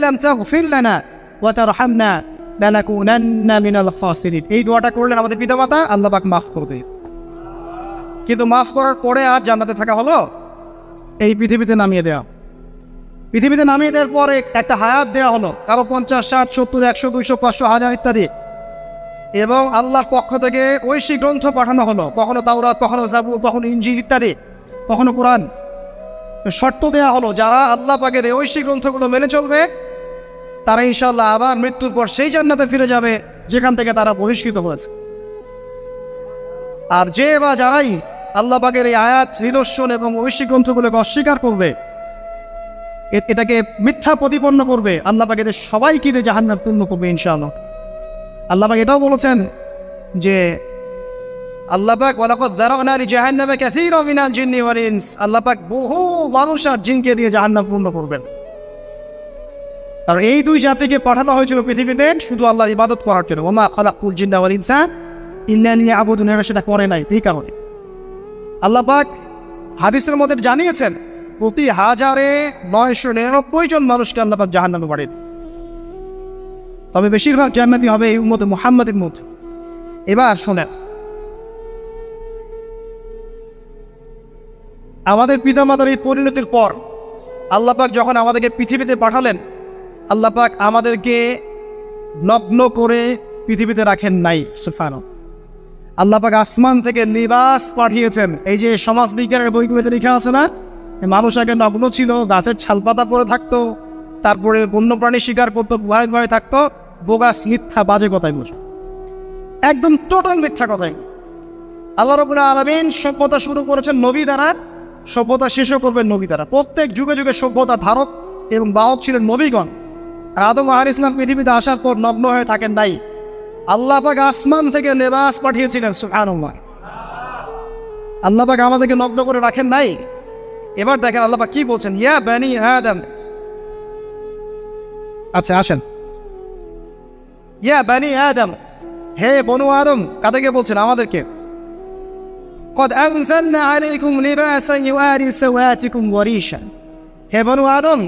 লাম তাগফির লানা ওয়া তারহামনা লানাকুনান্না মিনাল খাসিরিন। এই দোয়াটা করলেন আমাদের পিতামাতা, আল্লাহ পাক মাফ করবে। কিন্তু মাফ করার পরে আর জান্নাতে থাকা হলো? এই পৃথিবীতে নামিয়ে দেওয়া। পৃথিবীতে নামিয়ে দেওয়ার পরে একটা হায়াত দেওয়া হলো, কারো 50, 60, 70, 100, 200, 500, 1000 ইত্যাদি। এবং আল্লাহর পক্ষ থেকে ঐশী গ্রন্থ পাঠানো হলো, কখনো তাওরাত, কখনো জাবুর, কখনো ইনজিল ইত্যাদি, কখনো কোরআন। শর্ত দেওয়া হলো যারা আল্লাহ পাকের এই ঐশী গ্রন্থগুলো মেনে চলবে তারা ইনশাআল্লাহ আবার মৃত্যুর পর সেই জান্নাতে ফিরে যাবে যেখান থেকে তারা বহিষ্কৃত হয়েছে। আর যে বা যারাই আল্লাহ পাকের এই আয়াত, নিদর্শন এবং ঐশী গ্রন্থগুলোকে অস্বীকার করবে, এটাকে মিথ্যা প্রতিপন্ন করবে, আল্লাহ পাক এদের সবাইকে জাহান্নাম পূর্ণ করবে ইনশাআল্লাহ। আল্লাহ পাক এটাও বলেছেন যে আল্লাহ পাক ওয়ালাকাদ যারানা লিজাহান্নামা কাসীরাম মিনাল জিন্নি ওয়াল ইনস, আল্লাহ পাক বহু মানুষ আর জিনকে দিয়ে জাহান্নাম পূর্ণ করবেন। আর এই দুই জাতিকে পাঠানো হয়েছিল পৃথিবীতে শুধু আল্লাহর ইবাদত করার জন্য। ওয়া মা খালাকুল জিন্না ওয়াল ইনসা ইল্লা লিয়াবুদুন, এরা সেটা করে নাই। এই কারণে আল্লাহ পাক হাদিসের মধ্যে জানিয়েছেন প্রতি 1099 জন মানুষকে আল্লাহ পাক জাহান্নামে পাঠাবেন। তবে বেশিরভাগ জান্নাতি হবে এই উম্মতে মুহাম্মাদের মধ্যে। এবার শোনেন, আমাদের পিতামাতার এই পরিণতির পর আল্লাহ পাক যখন আমাদেরকে পৃথিবীতে পাঠালেন, আল্লাহ পাক আমাদেরকে নগ্ন করে পৃথিবীতে রাখেন নাই। সুবহানাল্লাহ। আল্লাহ পাক আসমান থেকে লিবাস পাঠিয়েছেন। এই যে সমাজ বিজ্ঞানের বইগুলোতে লেখা আছে না, মানুষ আগে নগ্ন ছিল, গাছের ছালপাতা পরে থাকতো, তারপরে বন্যপ্রাণী শিকার করতো, গুহায় গুহায় থাকতো। বোগাস, মিথ্যা, বাজে কথাই বলছে, একদম টোটাল মিথ্যা কথাই। আল্লাহ রাব্বুল আলামিন সভ্যতা শুরু করেছেন নবী দ্বারা, সভ্যতা শেষও করবেন নবী দ্বারা। প্রত্যেক যুগে যুগে সভ্যতার ধারক এবং বাহক ছিলেন নবীগণ। আর আদম আলাইহিস সালাম পৃথিবীতে আসার পর নগ্ন হয়ে থাকেন নাই। আল্লাহ পাক আসমান থেকে লেবাস পাঠিয়েছিলেন। সুবহানাল্লাহ। আল্লাহ পাক আমাদেরকে নগ্ন করে রাখেন নাই। এবার দেখেন আল্লাহ পাক কি বলছেন, ইয়া বানি আদম। আচ্ছা আসেন, ইয়া বানি আদম, হে বনু আদম। কাদেরকে বলছেন? আমাদেরকে। قد أنزلنا عليكم لباسا يواري سوآتكم وريشا, হে বনু আদম,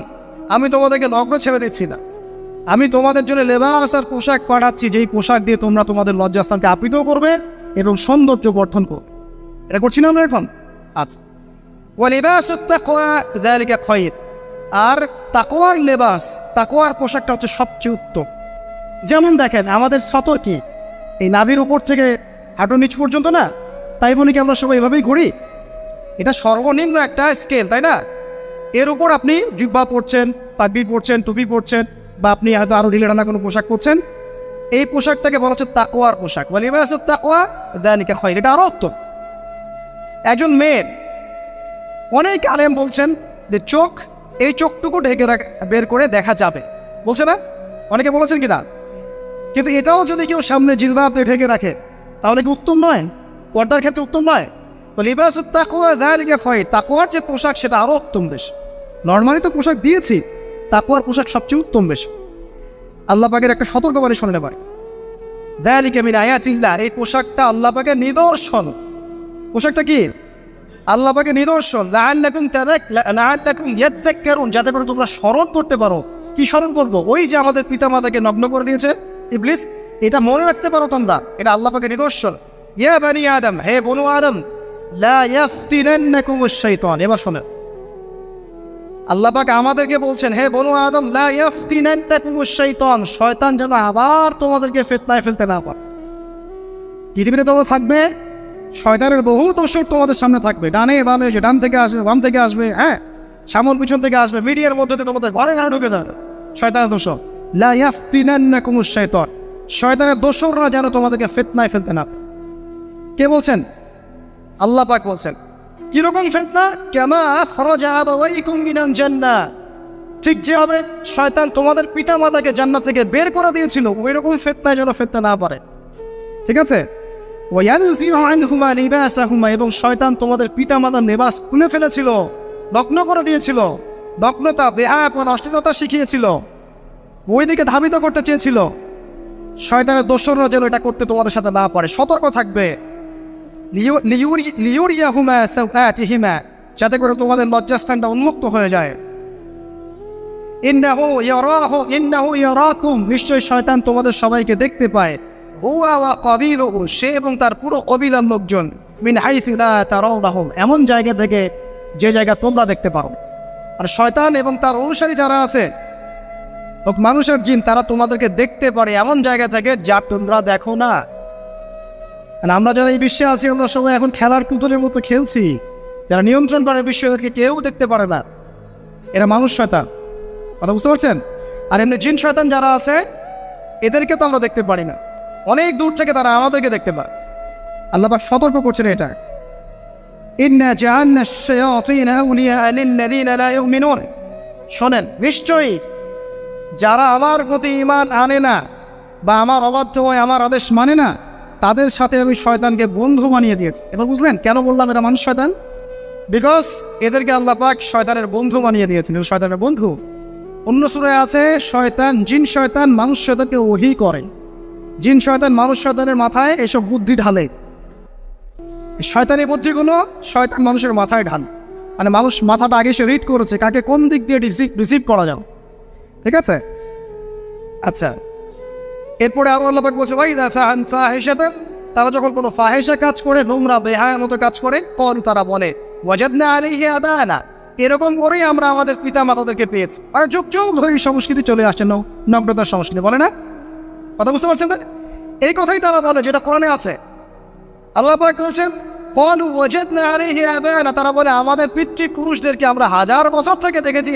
আমি তোমাদেরকে নগ্ন ছেড়ে দিচ্ছি না, আমি তোমাদের জন্য লেবাস আর পোশাক পাঠাচ্ছি, যেই পোশাক দিয়ে তোমরা তোমাদের লজ্জাস্থানকে আবৃত করবে এবং সৌন্দর্য বর্ধন করবে। এটা করছি না আমরা এখন? আচ্ছা, ওয়ালিবাসুত তাকওয়া যালিকা খায়র, আর তাকওয়ার লেবাস, তাকওয়ার পোশাকটা হচ্ছে সবচেয়ে উত্তম। যেমন দেখেন আমাদের সতর কি এই নাভির উপর থেকে হাঁটুর নিচ পর্যন্ত না, তাই বলি কি আমরা সবাই এভাবেই ঘুরি? এটা সর্বনিম্ন একটা স্কেল, তাই না? এর উপর আপনি জিব্বা পরছেন, পাগড়ি পরছেন, টুপি পরছেন, বা আপনি হয়তো আরো ঢিলেঢালা কোনো পোশাক পরছেন, এই পোশাকটাকে বলা হচ্ছে তাকওয়ার পোশাক। ওয়ালিবাসুত তাকওয়া যালিকা খায়র, এটা আরো উত্তম। একজন মেয়ের, অনেক আলেম বলছেন যে চোখ, এই চোখটুকু ঢেকে বের করে দেখা যাবে, বলছে না? অনেকে বলেছেন কি না? কিন্তু এটাও যদি কেউ সামনে জিলবাব দিয়ে ঢেকে রাখে তাহলে কি উত্তম নয়? পর্দার ক্ষেত্রে উত্তম নয়? তো লিবাসুত তাকওয়া যালিকা খায়র, তাকওয়ার যে পোশাক সেটা আরো উত্তম বেশ। নর্মালি তো পোশাক দিয়েছি, তাকওয়ার পোশাক সবচেয়ে উত্তম বেশ। আল্লাহ পাকের একটা সতর্কবাণী শুনে নেবার, যালিকা মিন আয়াতিল্লাহ, এই পোশাকটা আল্লাহ পাকের নিদর্শন। পোশাকটা কি? আল্লাহ পাকের নিদর্শন। লাআল্লাকুম ইয়াযাক্কারুন, যাতে করে তোমরা স্মরণ করতে পারো। কি স্মরণ করবো? ওই যে আমাদের পিতামাতাকে নগ্ন করে দিয়েছে ইবলিস, এটা মনে রাখতে পারো তোমরা, এটা আল্লাহ পাকের নিদর্শন। ইয়া বানি আদম, হে বনু আদম, লা ইয়াফতিনান্নাকুমুশ শাইতান। এবার শোনেন, আল্লাহ পাক আমাদেরকে বলছেন, হে বনু আদম, লা ইয়াফতিনান্নাকুমুশ শাইতান, শয়তান যেন আবার তোমাদেরকে ফিতনায় ফেলতে না পারে। পৃথিবীতে তোমরা থাকবে, শয়তানের বহু দোসর তোমাদের সামনে থাকবে, ডানে বামে, যে ডান থেকে আসবে, বাম থেকে আসবে, হ্যাঁ, সামন পিছন থেকে আসবে, মিডিয়ার মধ্যে তোমাদের ঘরে ঘরে ঢুকে যাবে শয়তানের দোসর। লা ইয়াফতিনান্নাকুমুশ শাইতান, শয়তানের দোসররা যেন তোমাদেরকে ফিতনায় ফেলতে না। কে বলছেন? আল্লাহ পাক বলছেন। কিরকম ফিতনা? কামা খরাজা আবাওয়াইকুম মিনাল জান্নাহ, ঠিক যেভাবে শয়তান তোমাদের পিতামাতাকে জান্নাত থেকে বের করে দিয়েছিল, ওই রকম ফিতনায় যেন ফেলতে না পারে। ঠিক আছে? ওয়ায়ানজিউ আনহুমা লিবাসাহুমা, এবং শয়তান তোমাদের পিতামাতার লেবাস খুলে ফেলেছিল, নগ্ন করে দিয়েছিল, নগ্নতা, বেহায়াপনা, অশ্লীলতা শিখিয়েছিল, ওই দিকে ধাবিত করতে চেয়েছিল। শয়তানের দোসররা যেন এটা করতে তোমাদের সাথে না পারে, সতর্ক থাকবে। লিউরিয়াহুমা সাওআতিহিমা, যাতে করে তোমাদের লজ্জাস্থানটা উন্মুক্ত হয়ে যায়। ইন্নাহু ইয়ারাকুম, নিশ্চয় শয়তান তোমাদের সবাইকে দেখতে পায়। হুয়া ওয়া কাবিলুহু, সে এবং তার পুরো কবিলার লোকজন, মিন হাইসু লা তারাউনাহুম, এমন জায়গা থেকে যে জায়গা তোমরা দেখতে পারো। আর শয়তান এবং তার অনুসারী যারা আছে, মানুষের জিন, তারা তোমাদেরকে দেখতে পারে এমন জায়গা থেকে যা তোমরা দেখো না। আর আমরা যারা এই বিশ্বে আছি, আমরা সবাই এখন খেলার পুতুলের মতো খেলছি। যারা নিয়ন্ত্রণ করে বিশ্ব, এদেরকে কেউ দেখতে পারে না। এরা মানুষ শয়তান, কথা বুঝতে পারছেন? আর এমনি জিন শয়তান যারা আছে, এদেরকে তো আমরা দেখতে পারি না, অনেক দূর থেকে তারা আমাদেরকে দেখতে পারে। আল্লাহ পাক সতর্ক করছেন এটা, ইন্না জাআলনা আশ-শায়াতিনা আউলিয়া লিল্লাযিনা লা ইউমিনুন। শোনেন, নিশ্চয়ই যারা আমার প্রতি ঈমান আনে না বা আমার অবাধ্য হয়ে আমার আদেশ মানে না, তাদের সাথে আমি শয়তানকে বন্ধু বানিয়ে দিয়েছি। এবার বুঝলেন কেন বললাম এরা মানুষ শয়তান? বিকজ এদেরকে আল্লাহ পাক শয়তানের বন্ধু বানিয়ে দিয়েছেন। শয়তানের বন্ধু অন্য সূরায় আছে, শয়তান, জিন শয়তান মানুষ শয়তানকে ওহী করে। জিন শয়তান মানুষ শয়তানের মাথায় এসব বুদ্ধি ঢালে। শয়তানি বুদ্ধিগুলো শয়তান মানুষের মাথায় ঢালে, মানে মানুষ মাথাটা আগে সে রিড করেছে কাকে কোন দিক দিয়ে রিসিভ করা যাবে। ঠিক আছে? আচ্ছা, এরপরে আরো আল্লাহ পাক বলছে, ওয়াইদা ফাআন ফাহিশাতান, তারা যখন কোনো ফাহিশা কাজ করে, নোংরা বেহায়ার মতো কাজ করে, কোন তারা বলে ওয়াজাদনা আলাইহি আবানা, এরকম করেই আমরা আমাদের পিতা মাতাদেরকে পেয়েছি। আর যুগ যুগ ধরে সংস্কৃতি চলে আসছে, নগ্নতার সংস্কৃতি, বলে না? কথা বুঝতে পারছেন না? এই কথাই তারা বলে, যেটা কোরআনে আছে। আল্লাহ পাক বলছেন ক্বালু ওয়াজাদনা আলাইহি আবানা, তারা বলে আমাদের পিতৃপুরুষদেরকে আমরা হাজার বছর থেকে দেখেছি